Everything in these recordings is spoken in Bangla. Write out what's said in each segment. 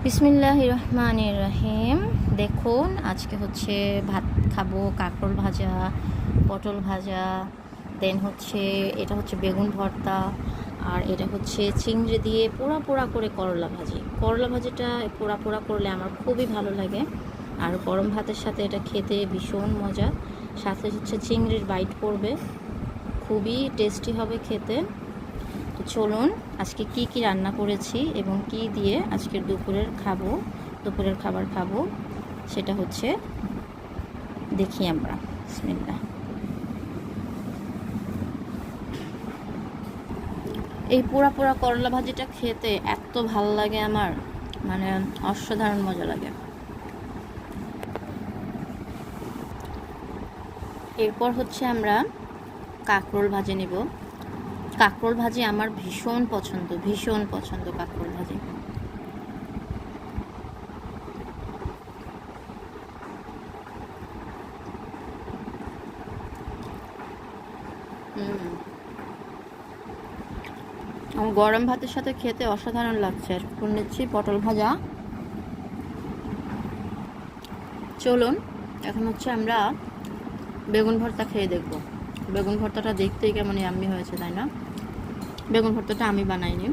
বিসমিল্লাহির রহমানির রহিম। দেখুন আজকে হচ্ছে ভাত খাবো, কাঁকরোল ভাজা, পটল ভাজা, দেন হচ্ছে এটা হচ্ছে বেগুন ভর্তা, আর এটা হচ্ছে চিংড়ি দিয়ে পোড়া পোড়া করে করলা ভাজি। করলা ভাজিটা পোড়া পোড়া করলে আমার খুবই ভালো লাগে, আর গরম ভাতের সাথে এটা খেতে ভীষণ মজা। সাথে হচ্ছে চিংড়ির বাইট পড়বে, খুবই টেস্টি হবে খেতে। তো চলুন আজকে কি কি রান্না করেছি এবং কি দিয়ে আজকের দুপুরের খাবার খাবো সেটা হচ্ছে দেখি আমরা। বিসমিল্লাহ। এই পোড়া পোড়া করলা ভাজিটা খেতে এত ভালো লাগে আমার, মানে অসাধারণ মজা লাগে। এরপর হচ্ছে আমরা কাঁকরোল ভাজি নিব। কাঁকরোল ভাজি আমার ভীষণ পছন্দ কাঁকরোল ভাজি। আমার গরম ভাতের সাথে খেতে অসাধারণ লাগছে। এখন নিচ্ছি পটল ভাজা। চলুন এখন হচ্ছে আমরা বেগুন ভর্তা খেয়ে দেখব। বেগুন ভর্তাটা দেখতেই কেমন ইয়াম্মি হয়েছে, তাই না? বেগুন ভর্তাটা আমি বানাইনি,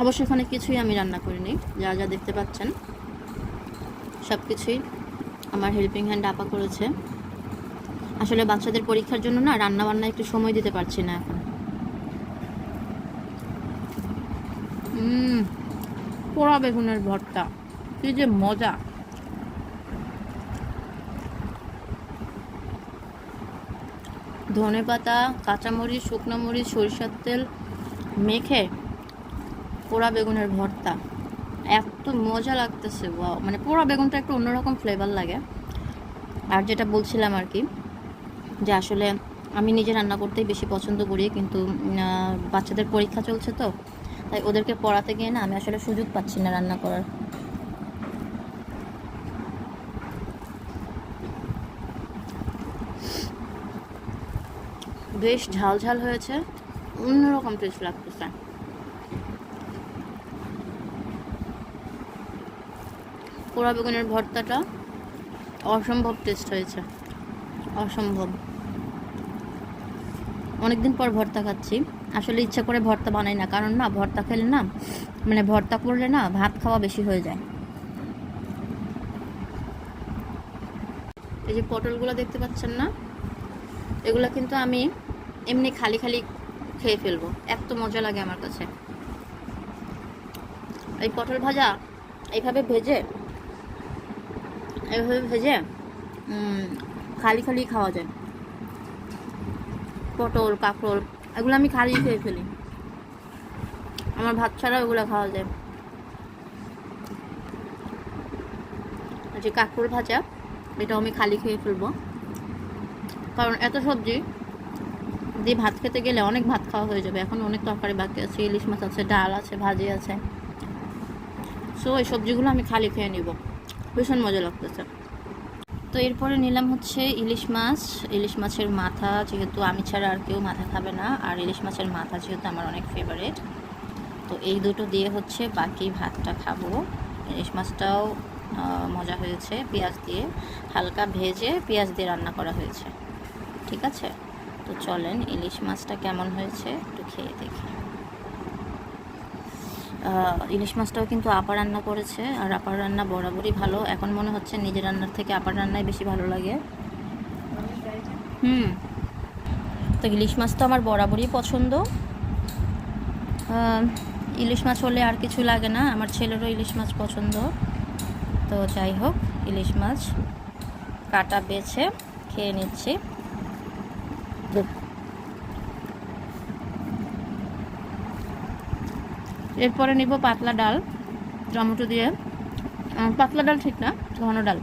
অবশ্য এখানে কিছুই আমি রান্না করিনি। যা যা দেখতে পাচ্ছেন সব কিছুই আমার হেল্পিং হ্যান্ড আপা করেছে। আসলে বাচ্চাদের পরীক্ষার জন্য না রান্না বান্না একটু সময় দিতে পারছি না এখন। পোড়া বেগুনের ভর্তা কি যে মজা! ধনেপাতা, কাঁচামরিচ, শুকনো মরিচ, সরিষার তেল মেখে পোড়া বেগুনের ভর্তা এত মজা লাগতেছে, ওয়াও! মানে পোড়া বেগুনটা একটু অন্যরকম ফ্লেভার লাগে। আর যেটা বলছিলাম আর কি, যে আসলে আমি নিজে রান্না করতেই বেশি পছন্দ করি, কিন্তু বাচ্চাদের পরীক্ষা চলছে তো, তাই ওদেরকে পড়াতে গিয়ে না আমি আসলে সুযোগ পাচ্ছি না রান্না করার। বেশ ঝাল ঝাল হয়েছে, অন্যরকম টেস্ট লাগতেছে। পোড়া বেগুনের ভর্তাটা অসম্ভব টেস্ট হয়েছে, অসম্ভব। অনেকদিন পর ভর্তা খাচ্ছি। আসলে ইচ্ছা করে ভর্তা বানাই না, কারণ না ভর্তা খেলে না, মানে ভর্তা করলে না ভাত খাওয়া বেশি হয়ে যায়। এই যে পটলগুলো দেখতে পাচ্ছেন না, এগুলো কিন্তু আমি এমনি খালি খালি খেয়ে ফেলবো, এত মজা লাগে আমার কাছে। এই পটল ভাজা এইভাবে ভেজে খালি খালি খাওয়া যায়। পটল, কাঁকরোল এগুলো আমি খালি খেয়ে ফেলি, আমার ভাত ছাড়া ওগুলো খাওয়া যায়। যে কাঁকরোল ভাজা এটাও আমি খালি খেয়ে ফেলবো, কারণ এত সবজি দিয়ে ভাত খেতে গেলে অনেক ভাত খাওয়া হয়ে যাবে। এখন অনেক তরকারি বাকি আছে, ইলিশ মাছ আছে, ডাল আছে, ভাজি আছে, সো এই সবজিগুলো আমি খালি খেয়ে নিব। ভীষণ মজা লাগতেছে। তো এরপরে নিলাম হচ্ছে ইলিশ মাছ। ইলিশ মাছের মাথা, যেহেতু আমি ছাড়া আর কেউ মাথা খাবে না, আর ইলিশ মাছের মাথা যেহেতু আমার অনেক ফেভারিট, তো এই দুটো দিয়ে হচ্ছে বাকি ভাতটা খাবো। ইলিশ মাছটাও মজা হয়েছে, পেঁয়াজ দিয়ে হালকা ভেজে পেঁয়াজ দিয়ে রান্না করা হয়েছে। ঠিক আছে, তো চলেন ইলিশ মাছটা কেমন হয়েছে একটু খেয়ে দেখি। ইলিশ মাছটাও কিন্তু আপা রান্না করেছে, আর আপার রান্না বরাবরই ভালো। এখন মনে হচ্ছে নিজের রান্নার থেকে আপার রান্নাই বেশি ভালো লাগে। তো ইলিশ মাছ তো আমার বরাবরই পছন্দ। ইলিশ মাছ হলে আর কিছু লাগে না, আমার ছেলেরও ইলিশ মাছ পছন্দ। তো যাই হোক, ইলিশ মাছ কাটা বেছে খেয়ে নিচ্ছি। এরপরে নিব পাতলা ডাল, টমেটো দিয়ে। পাতলা ডাল ঠিক না, ঘন ডাল।